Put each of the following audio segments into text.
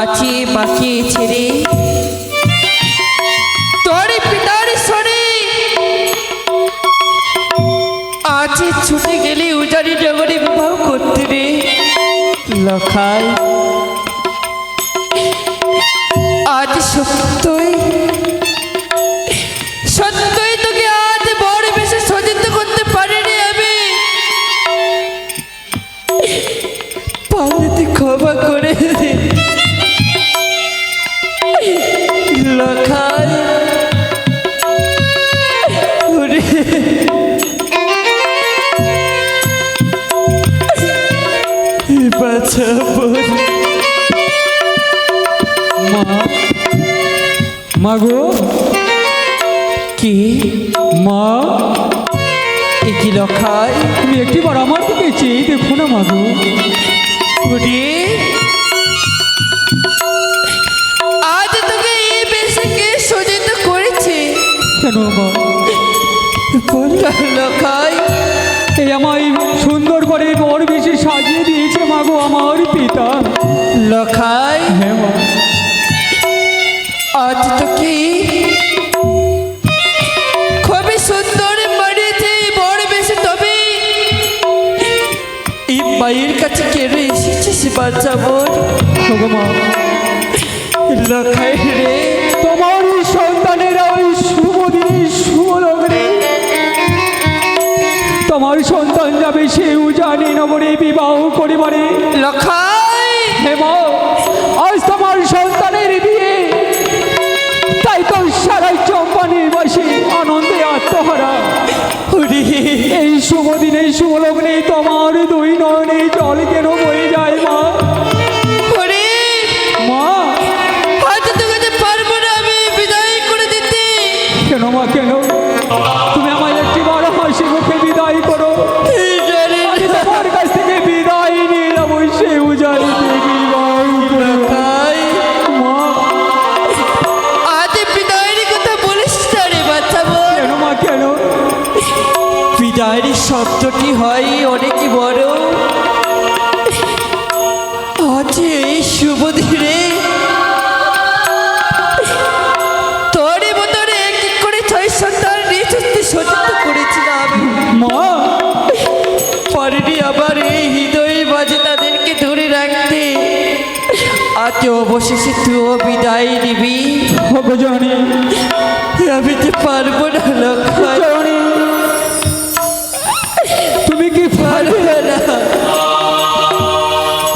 আছে বাকি ছেড়ে তোর পিতার সরে আজ ছুটে গেলে উজানি জগরে বিবাহ করতে রে লখাই। আজ সত্যই সত্যই তোকে আজ বড় বেশি সজ্জিত করতে পারিনি আমি। পারলে তুই ক্ষমা করে দে লখাই। ওরে বাছা বোন। মা গো কি মা, কি লখাই? তুমি একটিবার আমার দিকে চেয়ে দেখো না মা গো। ওরে আজ তোকে এই বেশে কে সজ্জিত করেছে? কেন মা? বল না লখাই। এই আমায় সুন্দর করে বড় বেশি সাজিয়ে দিয়েছে মা গো আমার পিতা। লখাই হ্যাঁ মা, আজ তোকে খুবই সুন্দর মানিয়েছে বড় বেশি। তবে এই মায়ের কাছে কেন এসেছিস বাচ্চা বোন? ওগো মা, লখাই রে তোমার ওই সন্তানেরা ওই শুভ দিনে শুভ লগ্নে তোমার সন্তান যাবে সে উজানি নগরে বিবাহ করিবারে। লখাই হে মা, আজ তোমার সন্তানের বিয়ে, তাই তো সারাই চম্পানির বাসী আনন্দে আত্মহারা। ওরে এই শুভ দিনে শুভ লগ্নে তোমার দুই নয়নে জল কেন বয়ে যায় মা? ওরে মা, আজ তোকে যে পারবো না আমি বিদায় করে দিতে। কেন মা কেন? তুমি আমায় একটি বড় হাসি মুখে বিদায় করো। আমি তোমার কাছ থেকে বিদায় নিয়ে যাবো সে উজানিতে বিবাহ করে। লখাই মা, আজ বিদায়ের কথা বলিস না রে বাচ্চা বোন। কেন মা কেন? বিদায়ের শব্দটি হয় অনেক বড়। আজ এই শুভ দিনে তোর মতনে এক এক করে 6 সন্তান নিয়ে সজ্জিত করেছিলাম। মা, পারিনি আবার এই হৃদয় মাঝে তাদেরকে ধরে রাখতে। আজ অবশেষে তুইও বিদায় নিবি। ওগো জননী, আমি তো পারবো না লখাই, জননী, তুমি কি পারবে? পারবো না।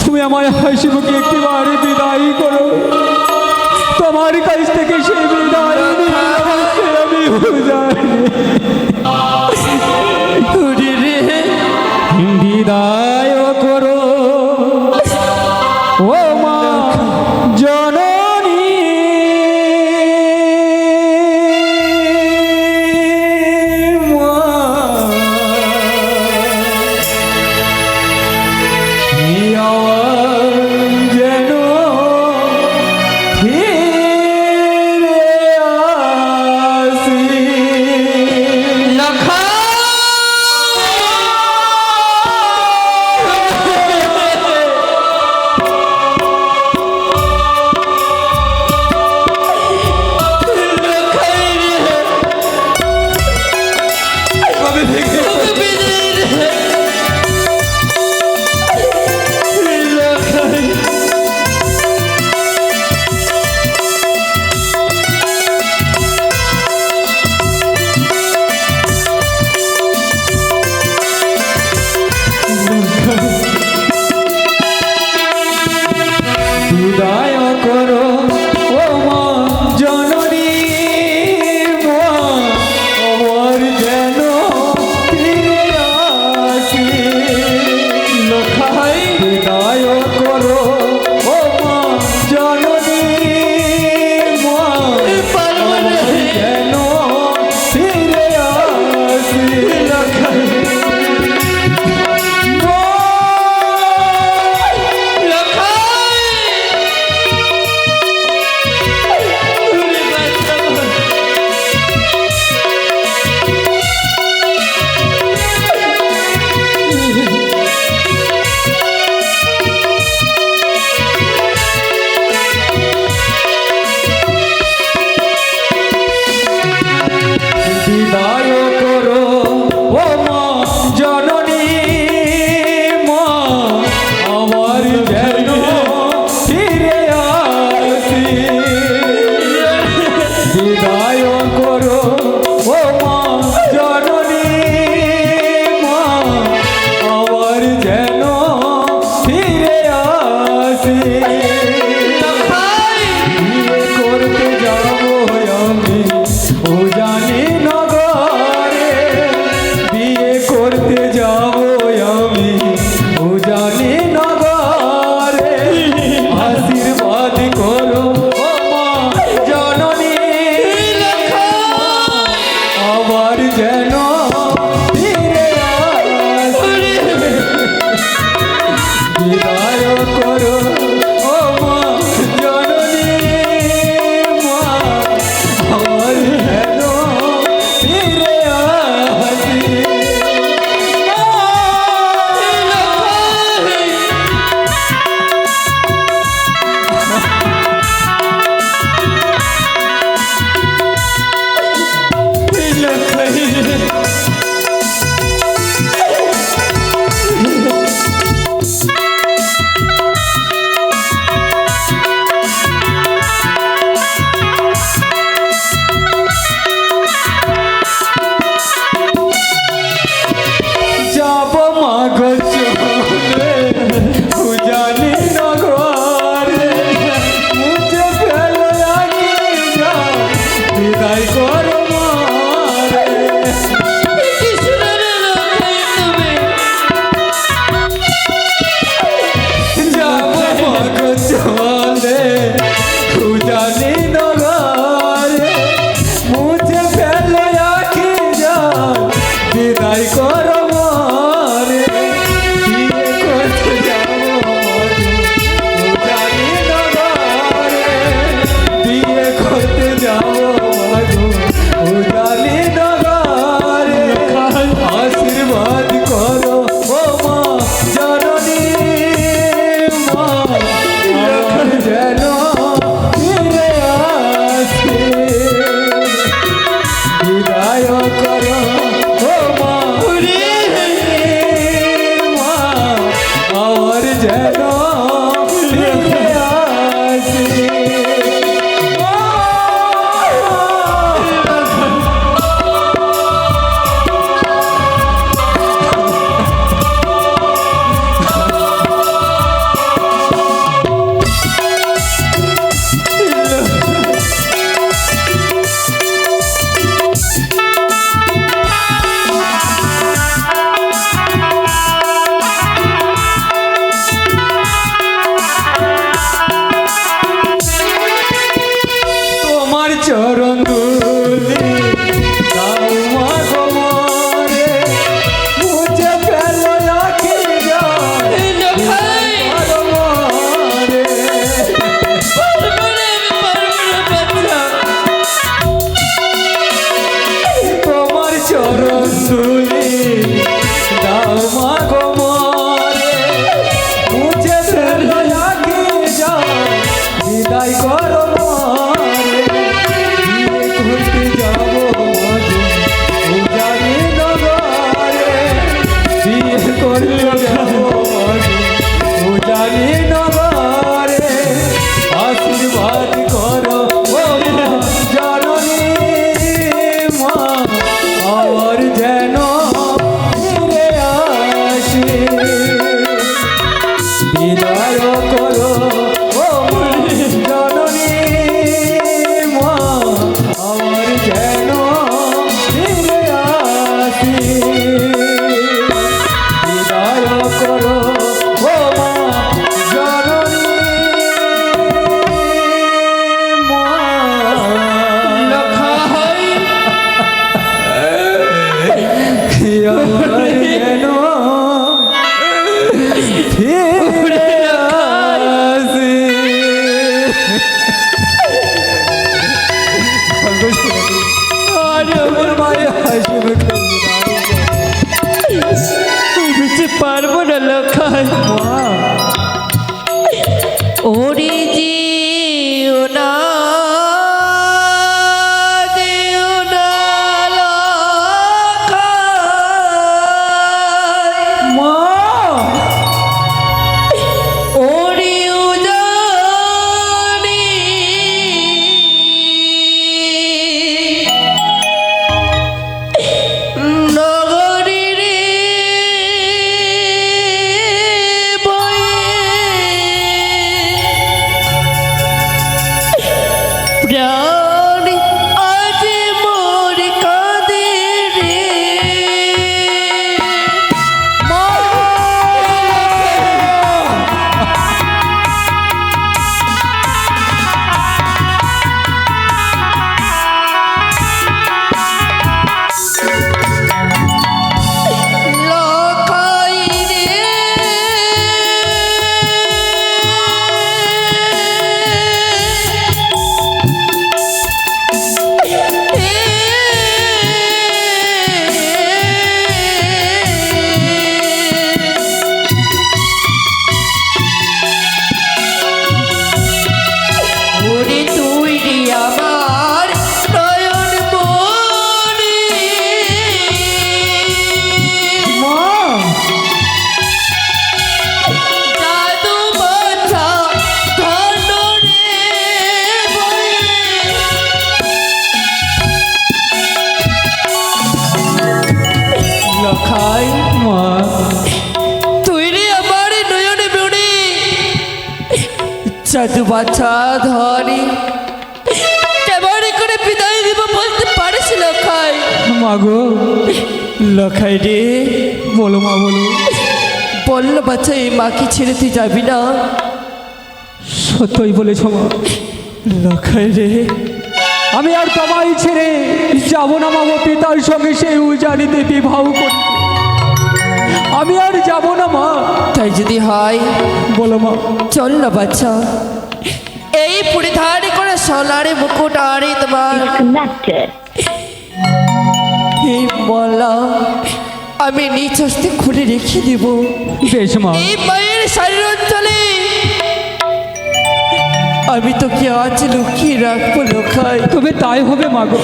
তুমি আমার হাসি মুখে একটি বারে বিদায় করো। তোমার কাছ থেকে সে বিদায় নিয়ে যাবো, সে আমি উজানি। ওরে রে বিদায় করো ও মা জননী। মা, এই আওয়াজ যেন ফিরে আসে। যেন ফিরে আসে বিদায় করো ও মা মা আমার যেন ফিরে আসে তোমার চরণ ধুলি দাও মা গো মোরে মুছে ফেলো আখি জল লখাই আর মোরে বাচ্চা তোমার চরণ ধুলি দাও মা গো মোরে মুছে ফেলো আখি জল বিদায় করো মোরে বিয়ে করতে যাবো মধু উজানি নগরে বিয়ে করতে যাবো মধু উজানি নগরে আশীর্বাদ করো ও মা জননী মা আমার যেন ফিরে আসে বিদায় করো ও মা জননী মা আমার যেন ফিরে আসে বিদায় করো ও মা জননী মা লখাই আমার যেন ফিরে আসে আরে আমার মায়ের হাসি মুখে বুঝতে পারবো না লখাই মা ওরে জিও না দিও না লখাই মা ওরে উজানি নগরী রে প্রাণ আজ মোর কাঁদে রে মা লখাই রে ওরে তুই রে আমার নয়ন মনি মা জাদু মাথা ধন রে লখাই মা তুই রে আমার নয়ন মনি জাদু মাথা ধরে কেমন করে বিদায় দিব বলতে পারিস লখাই মা গো লখাই রে বলো মা বলো বলল বাচ্চা এই মাকে ছেড়ে তুই যাবি না সত্যই বলেছ মা লখাই রে আমি আর তোমায় ছেড়ে যাব না মা গো পিতার সঙ্গে সেই উজানিতে বিবাহ করি আমি আর যাব না মা তাই যদি হয় বলো মা চল না বাচ্চা এই পরিধান করে সোনারে মুকুট আরে তোমার Connected. এই বলা আমি নিজ হস্তে খুলে রেখে দেব বেশ মা এই মায়ের শারীর অঞ্চলে আমি তোকে আজ লুকিয়ে রাখবো লখাই, তবে তাই হবে মাগো।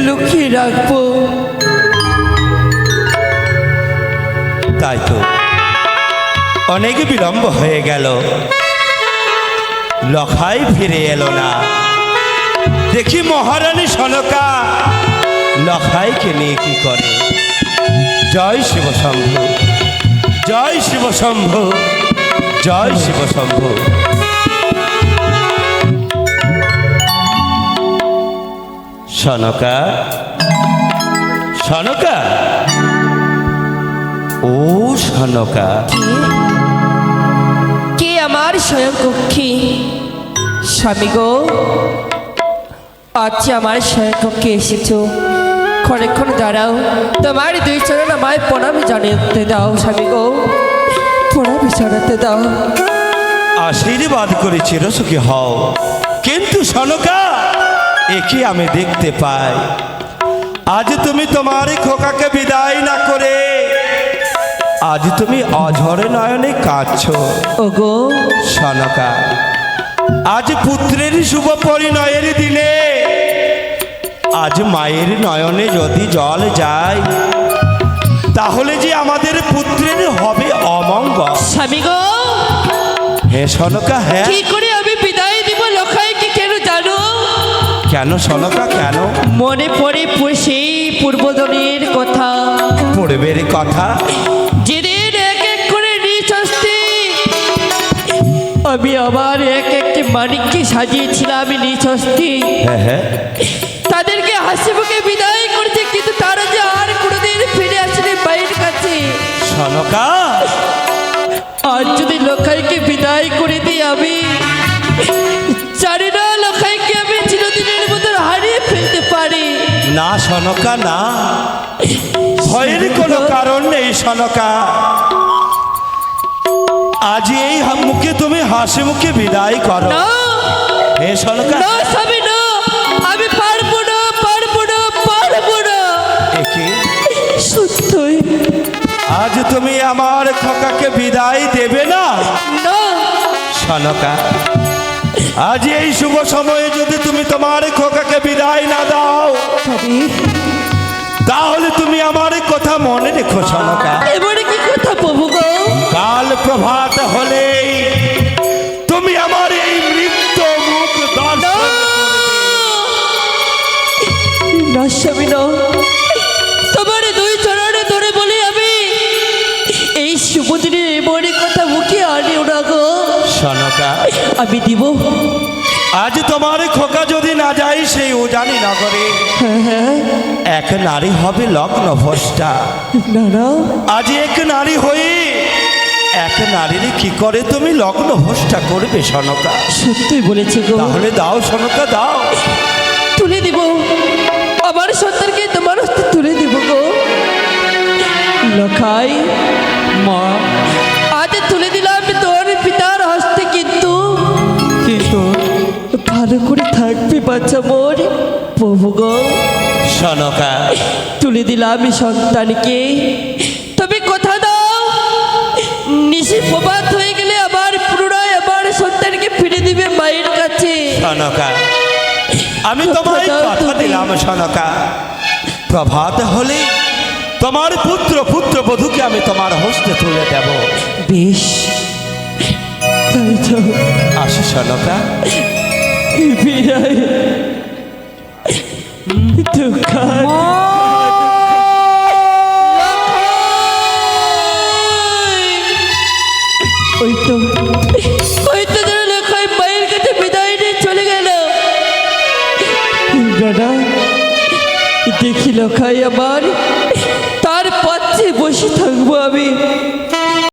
লুকিয়ে রাখবো। তাই তো অনেক বিলম্ব হয়ে গেল, লখাই ফিরে এলো না। দেখি মহারানী সনকা লখাইকে নিয়ে কি করে। জয় শিব শম্ভু, জয় শিব শম্ভু, জয় শিব শম্ভু। সনকা, সনকা, ও সনকা। কে আমার স্বয়ং কক্ষী? স্বামী গো, আজ আমার স্বয়ং কক্ষে এসেছো, ক্ষণেক্ষণ দাঁড়াও, তোমার দুই চরণ আমায় প্রণাম জানাতে দাও। স্বামী গো, প্রণাম জানাতে দাও। আশীর্বাদ করে চিরসুখী হও। কিন্তু সনকা, একে আমি দেখতে পাই, আজ তুমি তোমার খোকাকে বিদায় না করে আজ তুমি অঝরে নয়নে কাঁদছো। ওগো সনকা, আজ পুত্রের শুভ পরিণয়ের দিনে আজ মায়ের নয়নে যদি জল যায়, তাহলে যে আমাদের পুত্রের হবে অমঙ্গল। স্বামী গো, হে সনকা, হ্যাঁ। কি করে আমি বিদায় দিব লখাইকে কেন জানো? কেন সনকা, কেন? মনে পড়ে সেই পূর্বজনের কথা, পূর্বের কথা। যেদিন এক এক করে নিঃশস্তি আমি আবার এক একটি মানিককে সাজিয়েছিলাম, আমি নিঃশস্তি হ্যাঁ হ্যাঁ, তাদেরকে হাসি মুখে বিদায় করছে, কিন্তু তারা যে আর কোনোদিন ফিরে আসেনি মায়ের কাছে। সনকা, আর যদি লখাইকে বিদায় করে দিই, আমি জানি না লখাইকে আমি চিরদিনের মতো হারিয়ে ফেলতে পারি। না সনকা, না, ভয়ের কোনো কারণ নেই সনকা। আজ এই মুখে তুমি হাসি মুখে বিদায় করো। না হে সনকা, না স্বামী, না, আমি পারবো না, পারবো না, পারবো না। একে সত্যই আজ তুমি আমার খোকাকে বিদায় দেবে না? না। সনকা, আজ এই শুভ সময়ে যদি তুমি তোমার খোকাকে বিদায় না দাও, স্বামী, তাহলে তুমি আমার কথা মনে রেখো সনকা। এবারে কি কথা প্রভু গো? কাল প্রভাত হলেই তুমি আমার এই মৃত্যু মুখ দর্শন। না স্বামী, না, তোমার দুই চরণে ধরে বলি আমি এই শুভদিনে এবারে কথা মুখে আনিও না গো। সনকা, আমি দিব। আজ তোমার খোকা যদি না যায় সেই উজানি নগরে, এক নারী হবে লগ্ন ভ্রষ্টা। না না, আজ এক নারী হয়ে এক নারীর কি করে তুমি লগ্ন ভ্রষ্টা করবে সনকা? সত্যি বলেছে গো। তাহলে দাও সনকা, দাও। তুলে দিব, আমার সন্তানকে তোমার হস্তে তুলে দিব গো। লখাই, মা, আজ তুলে দিলাম তোর পিতার হস্তে, কিন্তু কিন্তু ভালো করে থাকবে বাচ্চা মোর প্রভু গো। সনকা, তুলে দিলাম সন্তানকে, তবে কথা দাও নিশি প্রভাত হয়ে গেলে আবার পুনরায় আবার সন্তানকে ফিরে দিবে মায়ের কাছে। সনকা, আমি কথা তোমায় দাও কথা তুমি। দিলাম সনকা, প্রভাত হলে তোমার পুত্রবধূকে আমি তোমার হস্তে তুলে দেব। বেশ, তাই তো। আসি সনকা। বিদায়। দুঃখার ওই তো যেন লেখায় মায়ের কাছে বিদায় নিয়ে চলে গেল। দাদা, দেখি লখাই আমার